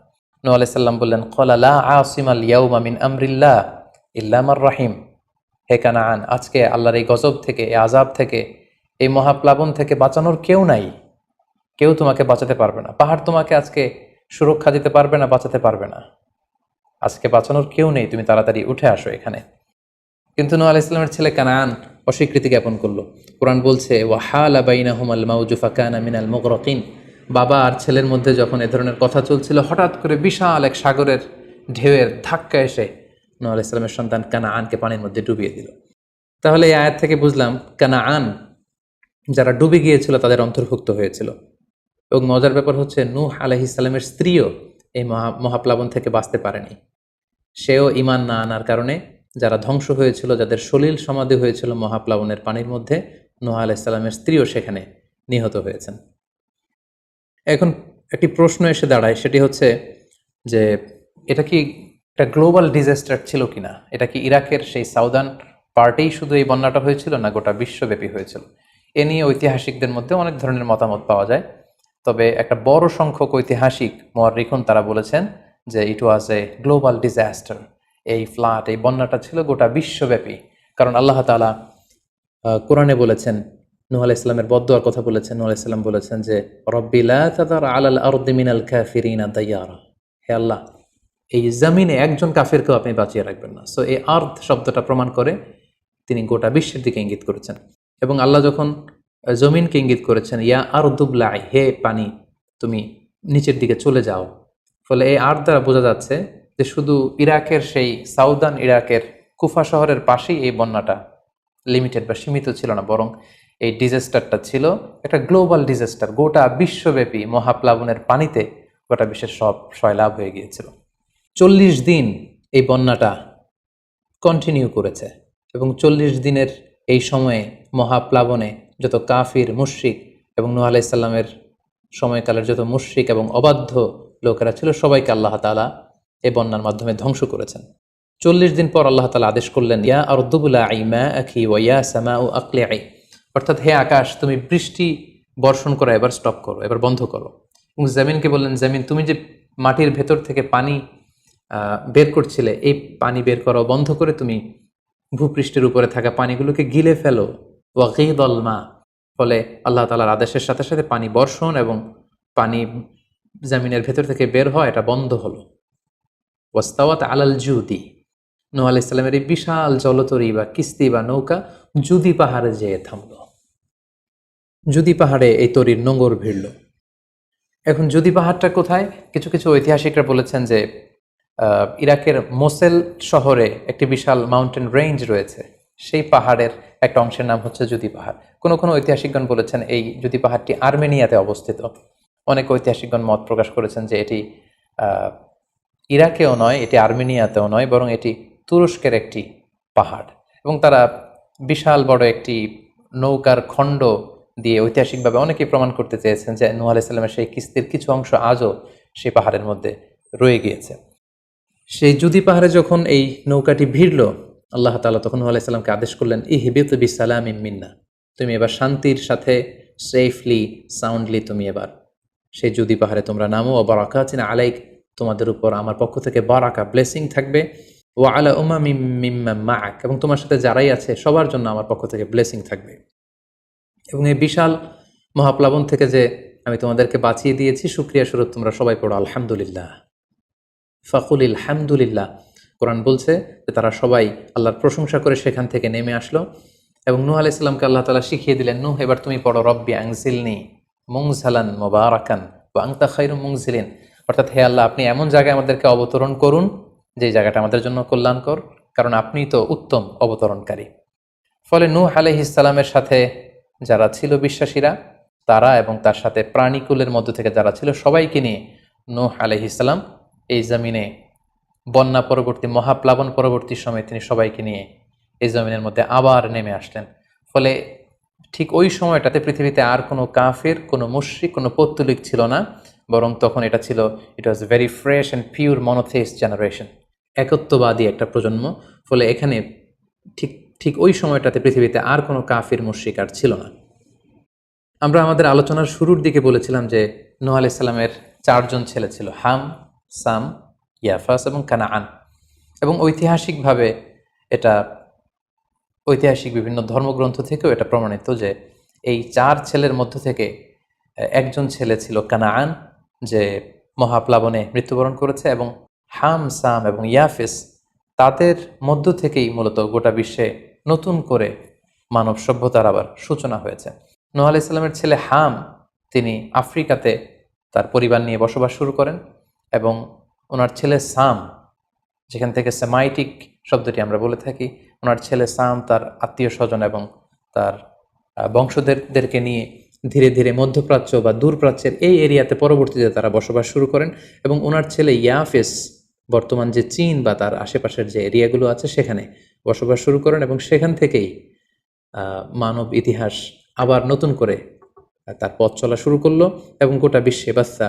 নূহ আলাইহিস সালাম বললেন, ক্বালা লা আসিমাল ইয়াউমা মিন আমরিল্লাহ ইল্লা মার রাহিম, হে কানাআন, আজকে আল্লাহর এই গজব থেকে, এই আযাব থেকে, এই মহাপ্লাবন থেকে বাঁচানোর কেউ নাই, কেউ তোমাকে বাঁচাতে পারবে না। পাহাড় তোমাকে আজকে সুরক্ষা দিতে পারবে না, বাঁচাতে পারবে না, আজকে বাঁচানোর কেউ নেই, তুমি তাড়াতাড়ি উঠে আসো এখানে। কিন্তু নূহ আলাইহিস সালামের ছেলে কানাআন অস্বীকৃতি জ্ঞাপন করলো। কোরআন বলছে ওয়াহালা বাইনাহুমাল মাউজু ফাকানা মিনাল মুগরাকিন, বাবা আর ছেলের মধ্যে যখন এ ধরনের কথা চলছিল, হঠাৎ করে বিশাল এক সাগরের ঢেউয়ের ধাক্কা এসে নূহ আলাইহিস সালামের সন্তান কানাআনকে পানির মধ্যে ডুবিয়ে দিল। তাহলে এই আয়াত থেকে বুঝলাম কানাআন যারা ডুবে গিয়েছিল তাদের অন্তর্ভুক্ত হয়েছিল। এবং মজার ব্যাপার হচ্ছে নূহ আলাইহিস সালামের স্ত্রীও এই মহাপ্লাবন থেকে বাঁচতে পারেনি। সেও ঈমান না আনার কারণে যারা ধ্বংস হয়েছিল, যাদের সলিল সমাধি হয়েছিল মহাপ্লাবনের পানির মধ্যে, নূহ আলাইহিস সালামের স্ত্রীও সেখানে নিহত হয়েছেন। এখন একটি প্রশ্ন এসে দাঁড়ায়, সেটি হচ্ছে যে এটা কি একটা গ্লোবাল ডিজাস্টার ছিল কিনা? এটা কি ইরাকের সেই সাউদার্ন পার্টেই শুধু এই বন্যাটা হয়েছিল, না গোটা বিশ্বব্যাপী হয়েছিল? এ নিয়ে ঐতিহাসিকদের মধ্যে অনেক ধরনের মতামত পাওয়া যায়। তবে একটা বড় সংখ্যক ঐতিহাসিক মুআররিখুন তারা বলেছেন যে ইট ওয়াজ এ গ্লোবাল ডিজাস্টার, এই ফ্লাড, এই বন্যাটা ছিল গোটা বিশ্বব্যাপী। কারণ আল্লাহ তাআলা কোরআনে বলেছেন, নূহ আলাইহিস সালামের বদদুয়ার কথা বলেছেন, নূহ আলাইহিস সালাম বলেছেন যে রব্বি লা তাযার আলাল আরদি মিনাল কাফিরিনা দাইয়ারা, হে আল্লাহ, এই জমিনে একজন কাফিরকেও আপনি বাঁচিয়ে রাখবেন না। সো এই আর্থ শব্দটা প্রমাণ করে তিনি গোটা বিশ্বের দিকে ইঙ্গিত করেছেন। এবং আল্লাহ যখন জমিনকে ইঙ্গিত করেছেন, ইয়া আরদুবলাই, হে পানি তুমি নিচের দিকে চলে যাও, ফলে এই আর্থ দ্বারা বোঝা যাচ্ছে যে শুধু ইরাকের সেই সাউদার্ন ইরাকের কুফা শহরের পাশেই এই বন্যাটা লিমিটেড বা সীমিত ছিল না, বরং এই ডিজাস্টারটা ছিল একটা গ্লোবাল ডিজাস্টার। গোটা বিশ্বব্যাপী মহাপ্লাবনের পানিতে গোটা বিশ্বের সব সয়লাভ হয়ে গিয়েছিল। 40 দিন এই বন্যাটা কন্টিনিউ করেছে এবং 40 দিনের এই সময়ে মহাপ্লাবনে যত কাফির, মুশরিক এবং নূহ আলাইহিস সালামের সময়কালের যত মুশরিক এবং অবাধ্য লোকেরা ছিল, সবাইকে আল্লাহ তাআলা এই বন্যার মাধ্যমে ধ্বংস করেছেন। 40 দিন পর আল্লাহ তাআলা আদেশ করলেন, ইয়া আরদু বুলাঈ মাআকি ওয়া ইয়া সামাউ আকলিঈ, অর্থাৎ হে আকাশ, তুমি বৃষ্টি বর্ষণ করা এবার স্টপ করো, এবার বন্ধ করো। এবং জমিনকে বললেন, জমিন তুমি যে মাটির ভেতর থেকে পানি বের করছিলে, এই পানি বের করা বন্ধ করে তুমি ভূপৃষ্ঠের উপরে থাকা পানিগুলোকে গিলে ফেলো। ওয়াগীদাল মা, ফলে আল্লাহ তাআলার আদেশের সাথে সাথে পানি বর্ষণ এবং পানি জমিনের ভেতর থেকে বের হয়, এটা বন্ধ হলো। ওয়াস্তাওয়াত আলাল জুদি, নূহ আলাইহিস সালামের এই বিশাল জলতরী বা কিস্তি বা নৌকা জুদি পাহাড়ে যেয়ে থামল। জুদি পাহাড়ে এই তরীর নোঙর ভিড়ল। এখন জুদি পাহাড়টা কোথায়? কিছু কিছু ঐতিহাসিকরা বলেছেন যে ইরাকের মোসেল শহরে একটি বিশাল মাউন্টেন রেঞ্জ রয়েছে, সেই পাহাড়ের একটা অংশের নাম হচ্ছে জুদি পাহাড়। কোনো কোনো ঐতিহাসিকগণ বলেছেন এই জুদি পাহাড়টি আর্মেনিয়াতে অবস্থিত। অনেক ঐতিহাসিকগণ মত প্রকাশ করেছেন যে এটি ইরাকেও নয়, এটি আর্মেনিয়াতেও নয়, বরং এটি তুরস্কের একটি পাহাড়। এবং তারা বিশাল বড় একটি নৌকার খণ্ড দিয়ে ঐতিহাসিকভাবে অনেকেই প্রমাণ করতে চেয়েছেন যে নূহ আলাইহিস সালামের সেই কিস্তির কিছু অংশ আজও সেই পাহাড়ের মধ্যে রয়ে গিয়েছে। সেই জুদি পাহাড়ে যখন এই নৌকাটি ভিড়ল, আল্লাহ তাআলা তখন নূহ আলাইহিস সালামকে আদেশ করলেন, ইহবিত বিসালামিন মিন্না, তুমি এবার শান্তির সাথে সেফলি সাউন্ডলি তুমি এবার সেই জুদি পাহাড়ে তোমরা নামো। ও বারাকাতিন আলাইক, তোমাদের উপর আমার পক্ষ থেকে বারাকা ব্লেসিং থাকবে। ও আলা উমামিম মিম্মান মাআক, এবং তোমার সাথে যারাই আছে সবার জন্য আমার পক্ষ থেকে ব্লেসিং থাকবে। এবং এই বিশাল মহাপ্লাবন থেকে যে আমি তোমাদেরকে বাঁচিয়ে দিয়েছি, শুকরিয়া স্বরূপ তোমরা সবাই পড়ো আলহামদুলিল্লাহ। ফাকুল আলহামদুলিল্লাহ। কোরআন বলছে যে তারা সবাই আল্লাহর প্রশংসা করে সেখান থেকে নেমে আসলো এবং নূহ আলাইহিস সালামকে আল্লাহ তাআলা শিখিয়ে দিলেন, নূহ এবার তুমি পড়ো রব্বি আনজিলনি মুনজালান মুবারাকান ওয়া আনতা খায়রুল মুনজিলিন, অর্থাৎ হে আল্লাহ আপনি এমন জায়গায় আমাদেরকে অবতরণ করুন যে জায়গাটা আমাদের জন্য কল্যাণকর, কারণ আপনিই তো উত্তম অবতরণকারী। ফলে নূহ আলাইহিস সালামের সাথে যারা ছিল বিশ্বাসীরা, তারা এবং তার সাথে প্রাণীকুলের মধ্য থেকে যারা ছিল সবাইকে নিয়ে নূহ আলাইহিস সালাম এই জমিনে বন্যা পরবর্তী মহাপ্লাবন পরবর্তী সময়ে তিনি সবাইকে নিয়ে এই জমিনের মধ্যে আবার নেমে আসলেন। ফলে ঠিক ওই সময়টাতে পৃথিবীতে আর কোনো কাফের, কোনো মুশরিক, কোনো পৌত্তলিক ছিল না, বরং তখন এটা ছিল, it was very fresh and pure monotheist generation, একত্ববাদী একটা প্রজন্ম। ফলে এখানে ঠিক ঠিক ওই সময়টাতে পৃথিবীতে আর কোনো কাফির মুশরিক আর ছিল না। আমরা আমাদের আলোচনার শুরুর দিকে বলেছিলাম যে নূহ আলাইহিস সালামের 4 জন ছেলে ছিল, হাম, সাম, ইয়াফাস এবং কানাআন। এবং ঐতিহাসিকভাবে এটা ঐতিহাসিক বিভিন্ন ধর্মগ্রন্থ থেকেও এটা প্রমাণিত যে এই 4 ছেলের মধ্য থেকে একজন ছেলে ছিল কানাআন, যে মহাপ্লাবনে মৃত্যুবরণ করেছে, এবং হাম, সাম এবং ইয়াফেস, তাদের মধ্য থেকেই মূলত গোটা বিশ্বে নতুন করে মানব সভ্যতার আবার সূচনা হয়েছে। নূহ আলাইহিস সালামের ছেলে হাম, তিনি আফ্রিকাতে তার পরিবার নিয়ে বসবাস শুরু করেন, এবং ওনার ছেলে সাম, যেখান থেকে সেমাইটিক শব্দটি আমরা বলে থাকি, ওনার ছেলে সাম তার আত্মীয় স্বজন এবং তার বংশধরদেরকে নিয়ে ধীরে ধীরে মধ্যপ্রাচ্য বা দূরপ্রাচ্যের এই এরিয়াতে পরবর্তীতে তারা বসবাস শুরু করেন। এবং ওনার ছেলে ইয়াফেস বর্তমান যে চীন বা তার আশেপাশের যে এরিয়াগুলো আছে সেখানে বসবাস শুরু করেন, এবং সেখান থেকেই মানব ইতিহাস আবার নতুন করে তার পথ চলা শুরু করলো, এবং গোটা বিশ্বে বাচ্চা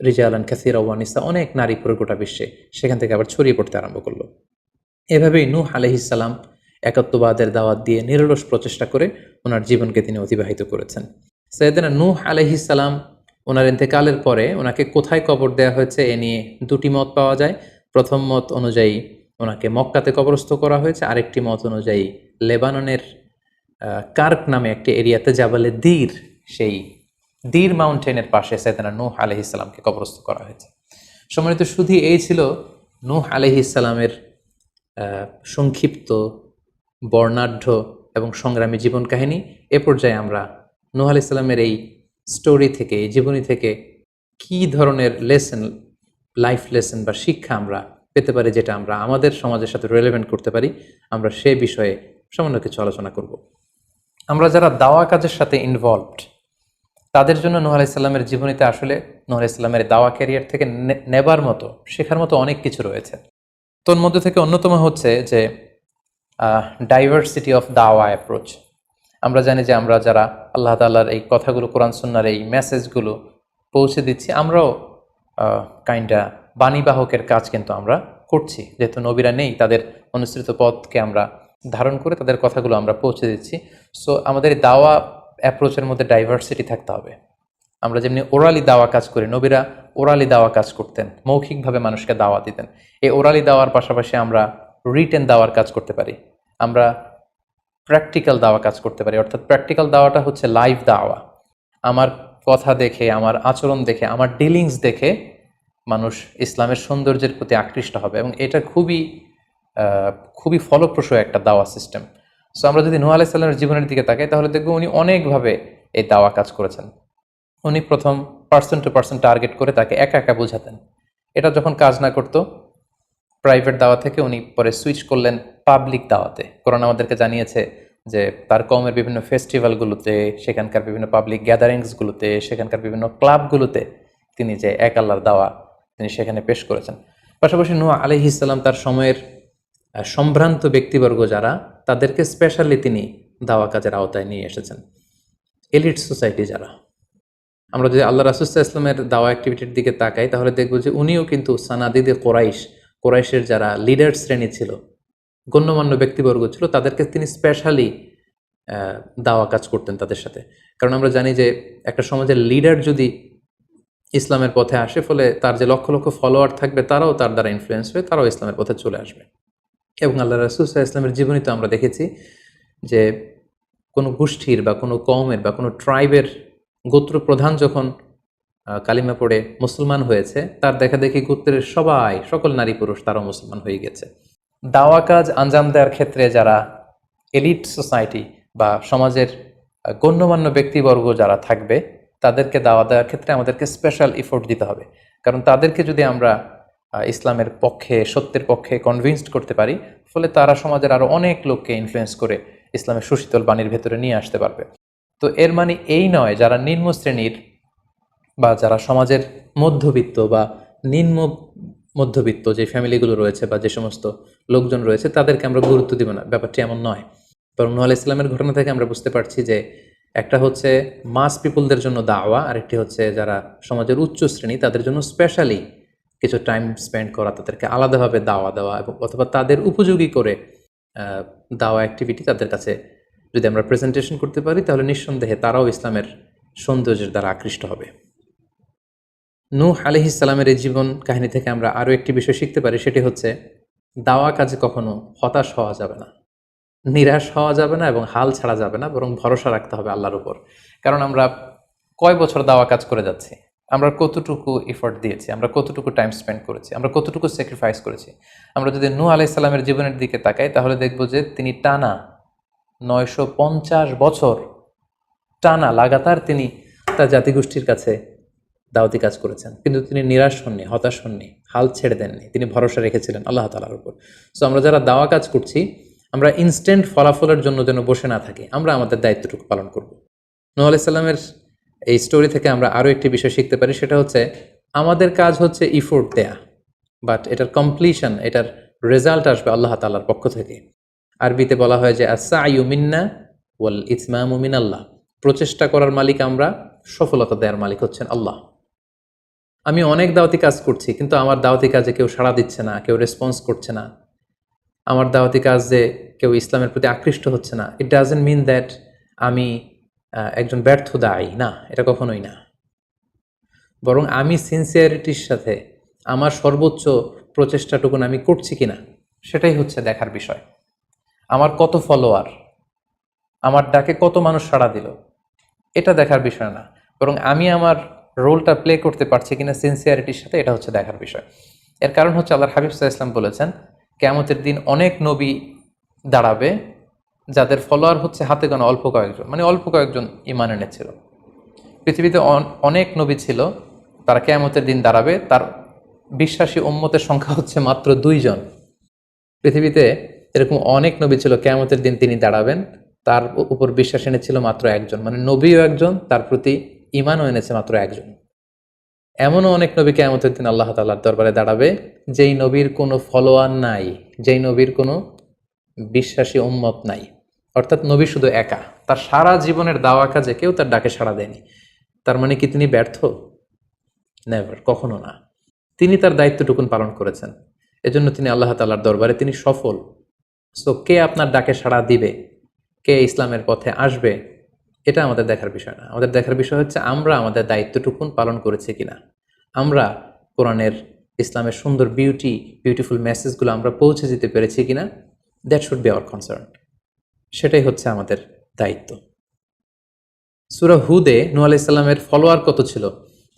রিজালান কাসীরা ওয়া নিসা, অনেক নারী পুরো গোটা বিশ্বে সেখান থেকে আবার ছড়িয়ে পড়তে আরম্ভ করলো। এভাবেই নূহ আলাইহিস সালাম একত্ববাদের দাওয়াত দিয়ে নিরলস প্রচেষ্টা করে ওনার জীবনকে তিনি অতিবাহিত করেছেন। সাইয়েদনা নূহ আলাইহিস সালাম ওনার ইন্তেকালের পরে ওনাকে কোথায় কবর দেওয়া হয়েছে এ নিয়ে 2টি মত পাওয়া যায়। প্রথম মত অনুযায়ী ওনাকে মক্কাতে কবরস্থ করা হয়েছে, আরেকটি মত অনুযায়ী লেবাননের কার্ক নামে একটি এরিয়াতে জাবালে দীর, সেই দীর মাউন্টেনের পাশে সাইয়েদনা নূহ আলাইহিস সালামকে কবরস্থ করা হয়েছে। সম্মানিত শুধু এই ছিল নূহ আলাইহিস সালামের সংক্ষিপ্ত, বর্ণাঢ্য এবং সংগ্রামী জীবন কাহিনী। এ পর্যায়ে আমরা নূহ আলাইহিস সালামের এই স্টোরি থেকে, এই জীবনী থেকে কী ধরনের লেসন, লাইফ লেসন বা শিক্ষা আমরা পেতে পারি, যেটা আমরা আমাদের সমাজের সাথে রেলেভেন্ট করতে পারি, আমরা সে বিষয়ে সামান্য কিছু আলোচনা করব। আমরা যারা দাওয়া কাজের সাথে ইনভলভড, তাদের জন্য নূহ আলাইহিস সালামের জীবনীতে আসলে নূহ আলাইহিস সালামের দাওয়া ক্যারিয়ার থেকে নেবার মতো, শেখার মতো অনেক কিছু রয়েছে। তোর মধ্যে থেকে অন্যতম হচ্ছে যে ডাইভার্সিটি অফ দাওয়া অ্যাপ্রোচ। আমরা জানি যে আমরা যারা আল্লাহ তাআলার এই কথাগুলো, কোরআন সুন্নাহর এই মেসেজগুলো পৌঁছে দিচ্ছি, আমরাও কাইন্ডা বাণীবাহকের কাজ কিন্তু আমরা করছি। যেহেতু নবীরা নেই, তাদের অনুসৃত পথকে আমরা ধারণ করে তাদের কথাগুলো আমরা পৌঁছে দিচ্ছি। সো আমাদের দাওয়া অ্যাপ্রোচের মধ্যে ডাইভার্সিটি থাকতে হবে। আমরা যেমনি ওরালি দাওয়া কাজ করি, নবীরা ওরালি দাওয়া কাজ করতেন, মৌখিকভাবে মানুষকে দাওয়া দিতেন। এই ওরালি দাওয়ার পাশাপাশি আমরা রিটেন দাওয়ার কাজ করতে পারি, আমরা প্র্যাকটিক্যাল দাওয়া কাজ করতে পারি। অর্থাৎ প্র্যাকটিক্যাল দাওয়াটা হচ্ছে লাইভ দাওয়া। আমার কথা দেখে, আমার আচরণ দেখে, আমার ডিলিংস দেখে মানুষ ইসলামের সৌন্দর্যের প্রতি আকৃষ্ট হবে, এবং এটা খুবই ফলপ্রসূ একটা দাওয়া সিস্টেম। সো আমরা যদি নূহ আলাইহিস সালামের জীবনের দিকে তাকাই, তাহলে দেখব উনি অনেকভাবে এই দাওয়া কাজ করেছেন। উনি প্রথম পার্সন টু পার্সন টার্গেট করে তাকে একা একা বোঝাতেন। এটা যখন কাজ না করতো, প্রাইভেট দাওয়া থেকে উনি পরে সুইচ করলেন পাবলিক দাওয়াতে। কোরআন আমাদেরকে জানিয়েছে যে তার কওমের বিভিন্ন ফেস্টিভ্যালগুলোতে, সেখানকার বিভিন্ন পাবলিক গ্যাদারিংসগুলোতে, সেখানকার বিভিন্ন ক্লাবগুলোতে তিনি যে এক আল্লাহর দাওয়া তিনি সেখানে পেশ করেছেন। পাশাপাশি নূহ আলাইহিস সালাম তার সময়ের সম্ভ্রান্ত ব্যক্তিবর্গ যারা, তাদেরকে স্পেশালি তিনি দাওয়া কাজের আওতায় নিয়ে এসেছেন। এলিট সোসাইটি যারা, আমরা যদি আল্লাহ রাসূল সাল্লাল্লাহু আলাইহি ওয়াসাল্লামের দাওয়া অ্যাক্টিভিটির দিকে তাকাই, তাহলে দেখব যে উনিও কিন্তু সানাদিদে কোরাইশের যারা লিডার শ্রেণী ছিল, গণ্যমান্য ব্যক্তিবর্গ ছিল, তাদেরকে তিনি স্পেশালি দাওয়া কাজ করতেন তাদের সাথে। কারণ আমরা জানি যে একটা সমাজের লিডার যদি ইসলামের পথে আসে, ফলে তার যে লক্ষ লক্ষ ফলোয়ার থাকবে তারাও তার দ্বারা ইনফ্লুয়েন্স হয়ে তারাও ইসলামের পথে চলে আসবে। এবং আল্লাহ রাসূল সাল্লাল্লাহু আলাইহি ওয়াসাল্লামের জীবনী তো আমরা দেখেছি যে কোনো গোষ্ঠীর বা কোনো কওমের বা কোনো ট্রাইবের গোত্র প্রধান যখন কালিমা পড়ে মুসলমান হয়েছে, তার দেখা দেখি গোত্রের সকল নারী পুরুষ তারাও মুসলমান হয়ে গেছে। দাওয়া কাজ আঞ্জাম দেওয়ার ক্ষেত্রে যারা এলিট সোসাইটি বা সমাজের গণ্যমান্য ব্যক্তিবর্গ যারা থাকবে, তাদেরকে দাওয়া দেওয়ার ক্ষেত্রে আমাদেরকে স্পেশাল এফোর্ট দিতে হবে। কারণ তাদেরকে যদি আমরা ইসলামের পক্ষে, সত্যের পক্ষে কনভিন্সড করতে পারি, ফলে তারা সমাজের আরও অনেক লোককে ইনফ্লুয়েন্স করে ইসলামের সুশীতল বাণীর ভেতরে নিয়ে আসতে পারবে। তো এর মানে এই নয় যারা নিম্ন শ্রেণীর বা যারা সমাজের মধ্যবিত্ত বা নিম্ন মধ্যবিত্ত যে ফ্যামিলিগুলো রয়েছে বা যে সমস্ত লোকজন রয়েছে, তাদেরকে আমরা গুরুত্ব দিব না, ব্যাপারটি এমন নয়। বরং নূহ আলাইহিস সালামের ঘটনা থেকে আমরা বুঝতে পারছি যে একটা হচ্ছে মাস পিপুলদের জন্য দাওয়া, আর একটি হচ্ছে যারা সমাজের উচ্চ শ্রেণী তাদের জন্য স্পেশালি কিছু টাইম স্পেন্ড করা, তাদেরকে আলাদাভাবে দাওয়া দেওয়া, এবং অথবা তাদের উপযোগী করে দাওয়া অ্যাক্টিভিটি তাদের কাছে যদি আমরা প্রেজেন্টেশন করতে পারি, তাহলে নিঃসন্দেহে তারাও ইসলামের সৌন্দর্যের দ্বারা আকৃষ্ট হবে। নূহ আলাইহিস সালামের এই জীবন কাহিনী থেকে আমরা আরও একটি বিষয় শিখতে পারি, সেটি হচ্ছে দাওয়া কাজে কখনো হতাশ হওয়া যাবে না, নিরাশ হওয়া যাবে না, এবং হাল ছাড়া যাবে না, বরং ভরসা রাখতে হবে আল্লাহর উপর। কারণ আমরা কয় বছর দাওয়া কাজ করে যাচ্ছি, আমরা কতটুকু এফোর্ট দিয়েছি, আমরা কতটুকু টাইম স্পেন্ড করেছি, আমরা কতটুকু স্যাক্রিফাইস করেছি। আমরা যদি নূহ আলাইহিস সালামের জীবনের দিকে তাকাই, তাহলে দেখব যে তিনি টানা 950 বছর টানা লাগাতার তিনি তার জাতিগোষ্ঠীর কাছে দাওয়াতি কাজ করেছেন, কিন্তু তিনি নিরাশ হননি, হতাশ হননি, হাল ছেড়ে দেননি, তিনি ভরসা রেখেছিলেন আল্লাহ তাআলার উপর। সো আমরা যারা দাওয়া কাজ করছি, আমরা ইনস্ট্যান্ট ফলাফলের জন্য যেন বসে না থাকি, আমরা আমাদের দায়িত্বটুকু পালন করব। নূহ আলাইহিস সালামের এই স্টোরি থেকে আমরা আরও একটি বিষয় শিখতে পারি, সেটা হচ্ছে আমাদের কাজ হচ্ছে ইফোর্ট দেয়া, বাট এটার কমপ্লিশন, এটার রেজাল্ট আসবে আল্লাহ তাআলার পক্ষ থেকে। আরবিতে বলা হয় যে আস-সা'য়ু মিন্না ওয়াল ইতমামু মিনাল্লাহ, প্রচেষ্টা করার মালিক আমরা, সফলতা দেওয়ার মালিক হচ্ছেন আল্লাহ। আমি অনেক দাওয়াতি কাজ করছি, কিন্তু আমার দাওয়াতি কাজে কেউ সাড়া দিচ্ছে না, কেউ রেসপন্স করছে না, আমার দাওয়াতি কাজে কেউ ইসলামের প্রতি আকৃষ্ট হচ্ছে না, ইট ডাজন্ট মিন দ্যাট আমি একজন ব্যর্থ দায়ী, না, এটা কখনোই না। বরং আমি সিনসিয়ারিটির সাথে আমার সর্বোচ্চ প্রচেষ্টাটুকুন আমি করছি কিনা, সেটাই হচ্ছে দেখার বিষয়। আমার কত ফলোয়ার, আমার ডাকে কত মানুষ সাড়া দিল, এটা দেখার বিষয় না, বরং আমি আমার রোলটা প্লে করতে পারছি কিনা সিনসিয়ারিটির সাথে, এটা হচ্ছে দেখার বিষয়। এর কারণ হচ্ছে আল্লাহর হাবিব সাল্লাল্লাহু আলাইহি ওয়াসাল্লাম বলেছেন, কিয়ামতের দিন অনেক নবী দাঁড়াবে যাদের ফলোয়ার হচ্ছে হাতে গোনা অল্প কয়েকজন, মানে অল্প কয়েকজন ঈমান এনেছিল। পৃথিবীতে অনেক নবী ছিল, তারা কিয়ামতের দিন দাঁড়াবে, তার বিশ্বাসী উম্মতের সংখ্যা হচ্ছে মাত্র 2 জন। পৃথিবীতে এরকম অনেক নবী ছিল, কিয়ামতের দিন তিনি দাঁড়াবেন, তার উপর বিশ্বাস এনেছিল মাত্র একজন, মানে নবীও একজন, তার প্রতি ঈমানও এনেছে মাত্র একজন। এমনও অনেক নবী কিয়ামতের দিন আল্লাহ তাআলার দরবারে দাঁড়াবে, যেই নবীর কোনো ফলোয়ার নাই, যেই নবীর কোনো বিশ্বাসী উম্মত নাই, অর্থাৎ নবী শুধু একা, তার সারা জীবনের দাওয়া কাজে কেউ তার ডাকে সাড়া দেয়নি। তার মানে কি তিনি ব্যর্থ? নেভার, কখনো না। তিনি তার দায়িত্বটুকুন পালন করেছেন, এজন্য তিনি আল্লাহ তাআলার দরবারে তিনি সফল। সো কে আপনার ডাকে সাড়া দিবে, কে ইসলামের পথে আসবে, এটা আমাদের দেখার বিষয় না। আমাদের দেখার বিষয় হচ্ছে আমরা আমাদের দায়িত্বটুকুন পালন করেছি কিনা, আমরা কোরআনের, ইসলামের সুন্দর বিউটিফুল মেসেজগুলো আমরা পৌঁছে দিতে পেরেছি কিনা, that should be hour concern. সেটাই হচ্ছে আমাদের দায়িত্ব। সূরা হুদে নূহ আলাইহিস সালামের ফলোয়ার কত ছিল,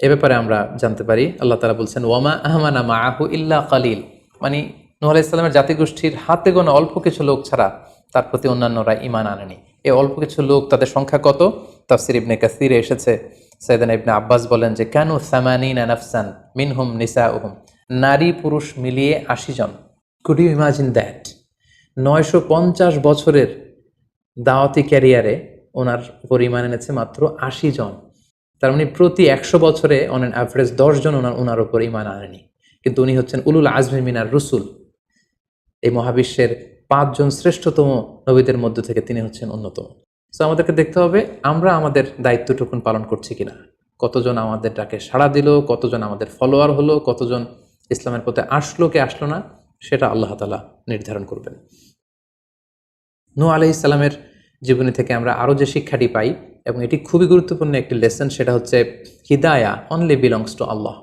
এ ব্যাপারে আমরা জানতে পারি। আল্লাহ তাআলা বলছেন, ওয়ামা আমানা মাআহু ইল্লা কালিল, মানে নূহ আলাইহিস সালামের জাতিগোষ্ঠীর হাতে গোনা অল্প কিছু লোক ছাড়া তার প্রতি অন্যান্যরা ঈমান আনেনি। এই অল্প কিছু লোক, তাদের সংখ্যা কত? তাফসীর ইবনে কাসীরে এসেছে, সাইয়েদনা ইবনে আব্বাস বলেন যে কানু 80 নাফসান মিনহুম নিসাউহুম, নারী পুরুষ মিলিয়ে 80 জন। Could you imagine that? 950 বছরের দাওয়াতি ক্যারিয়ারে ওনার উপর ঈমান এনেছে মাত্র 80 জন। তার মানে প্রতি 100 বছরে অন অ্যান অ্যাভারেজ 10 জন ওনার উপর ঈমান আনেনি, কিন্তু উনি হচ্ছেন উলুল আজমি মিনার রুসুল। এই মহাবিশ্বের 5 জন শ্রেষ্ঠতম নবীদের মধ্য থেকে তিনি হচ্ছেন অন্যতম। সো আমাদেরকে দেখতে হবে আমরা আমাদের দায়িত্বটুকুন পালন করছি কিনা, কতজন আমাদের ডাকে সাড়া দিল, কতজন আমাদের ফলোয়ার হলো, কতজন ইসলামের পথে আসলো কি আসলো না, সেটা আল্লাহ তাআলা নির্ধারণ করবেন। নূহ আলাইহিস সালামের জীবনী থেকে আমরা আরও যে শিক্ষাটি পাই, এবং এটি খুবই গুরুত্বপূর্ণ একটি লেসন, সেটা হচ্ছে হিদায়া অনলি বিলংস টু আল্লাহ।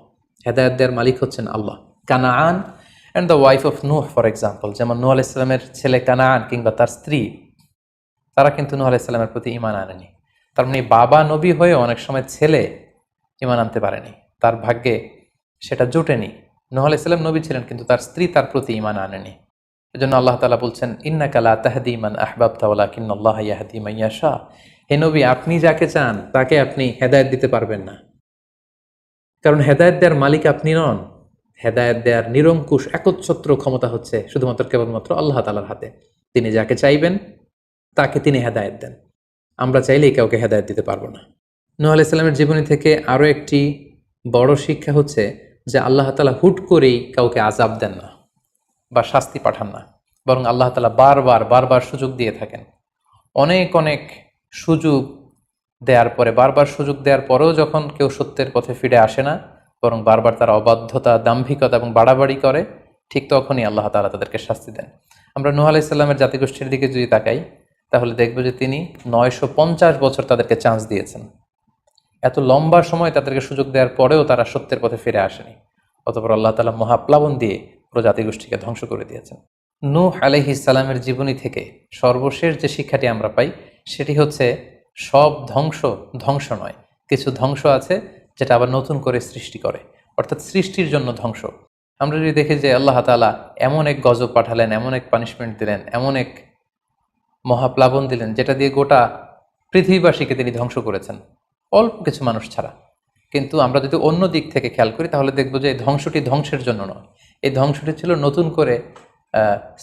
হেদায়েত দেওয়ার মালিক হচ্ছেন Allah. Canaan and the wife of Nuh for example, যেমন নূহ আলাইহিস সালামের ছেলে কানাআন কিংবা তার স্ত্রী, তারা কিন্তু নূহ আলাইহিস সালামের প্রতি ঈমান আনেনি। তার মানে বাবা নবী হয়ে অনেক সময় ছেলে ঈমান আনতে পারেনি, তার ভাগ্যে সেটা জোটেনি। নূহ আলাইহিস সালাম নবী ছিলেন, কিন্তু তার স্ত্রী তার প্রতি ঈমান আনেনি। এজন্য আল্লাহ তাআলা বলছেন, ইন্নাকা লা তাহদি মান আহবাবতা ওয়ালাকিন্নাল্লাহা ইয়াহদি মান ইয়াশা। হে নবী, আপনি যাকে চান তাকে আপনি হেদায়েত দিতে পারবেন না, কারণ হেদায়েত দেওয়ার মালিক আপনি নন। হেদায়েত দেওয়ার নিরঙ্কুশ একচ্ছত্র ক্ষমতা হচ্ছে শুধুমাত্র কেবলমাত্র আল্লাহ তাআলার হাতে। তিনি যাকে চাইবেন তাকে তিনি হেদায়েত দেন। আমরা চাইলেই কাউকে হেদায়েত দিতে পারবো না। নূহ আলাইহিস সালামের জীবনী থেকে আরও একটি বড় শিক্ষা হচ্ছে যে আল্লাহ তাআলা হুট করেই কাউকে আযাব দেন না বা শাস্তি পাঠান না, বরং আল্লাহ তাআলা বারবার সুযোগ দিয়ে থাকেন। অনেক সুযোগ দেওয়ার পরে, বারবার সুযোগ দেওয়ার পরেও যখন কেউ সত্যের পথে ফিরে আসে না, বরং বারবার তারা অবাধ্যতা, দাম্ভিকতা এবং বাড়াবাড়ি করে, ঠিক তখনই আল্লাহ তাআলা তাদেরকে শাস্তি দেন। আমরা নূহ আলাইহিস সালামের জাতিগোষ্ঠীর দিকে যদি তাকাই, তাহলে দেখব যে তিনি 950 বছর তাদেরকে চান্স দিয়েছেন। এত লম্বা সময় তাদেরকে সুযোগ দেওয়ার পরেও তারা সত্যের পথে ফিরে আসেনি। অতঃপর আল্লাহ তাআলা মহাপ্লাবন দিয়ে পুরো জাতিগোষ্ঠীকে ধ্বংস করে দিয়েছেন। নূহ আলাইহিস সালামের জীবনী থেকে সর্বশেষ যে শিক্ষাটি আমরা পাই, সেটি হচ্ছে সব ধ্বংস নয়। কিছু ধ্বংস আছে যেটা আবার নতুন করে সৃষ্টি করে, অর্থাৎ সৃষ্টির জন্য ধ্বংস। আমরা যদি দেখি যে আল্লাহ তাআলা এমন এক গজব পাঠালেন, এমন এক পানিশমেন্ট দিলেন, এমন এক মহাপ্লাবন দিলেন, যেটা দিয়ে গোটা পৃথিবীবাসীকে তিনি ধ্বংস করেছেন, অল্প কিছু মানুষ ছাড়া। কিন্তু আমরা যদি অন্য দিক থেকে খেয়াল করি, তাহলে দেখব যে এই ধ্বংসটি ধ্বংসের জন্য নয়, এই ধ্বংসটি ছিল নতুন করে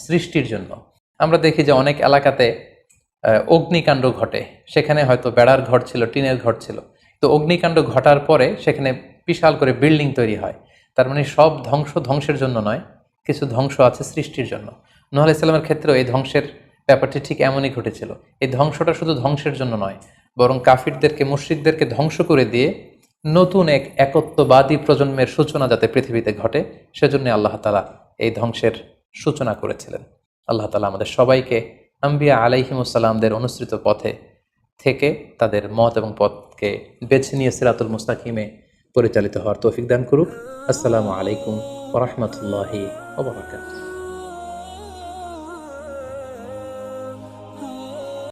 সৃষ্টির জন্য। আমরা দেখি যে অনেক এলাকাতে অগ্নিকাণ্ড ঘটে, সেখানে হয়তো বেড়ার ঘর ছিল, টিনের ঘর ছিল, তো অগ্নিকাণ্ড ঘটার পরে সেখানে বিশাল করে বিল্ডিং তৈরি হয়। তার মানে সব ধ্বংসের জন্য নয়, কিছু ধ্বংস আছে সৃষ্টির জন্য। নূহ আলাইহিস সালামের ক্ষেত্রেও এই ধ্বংসের ব্যাপারটি ঠিক এমনই ঘটেছিল। এই ধ্বংসটা শুধু ধ্বংসের জন্য নয়, বরং কাফিরদেরকে, মুশরিকদেরকে ধ্বংস করে দিয়ে নতুন এক একত্ববাদী প্রজন্মের সূচনা যাতে পৃথিবীতে ঘটে, সেজন্য আল্লাহ তাআলা এই ধ্বংসের সূচনা করেছিলেন। আল্লাহ তাআলা আমাদের সবাইকে আম্বিয়া আলাইহিমুসসালামদের অনুসৃত পথে থেকে তাদের মত এবং পথকে বেছে নিয়ে সিরাতুল মুস্তাকিমে পরিচালিত হওয়ার তৌফিক দান করুক। আসসালামু আলাইকুম ওয়া রাহমাতুল্লাহি ওয়া বারাকাতুহু।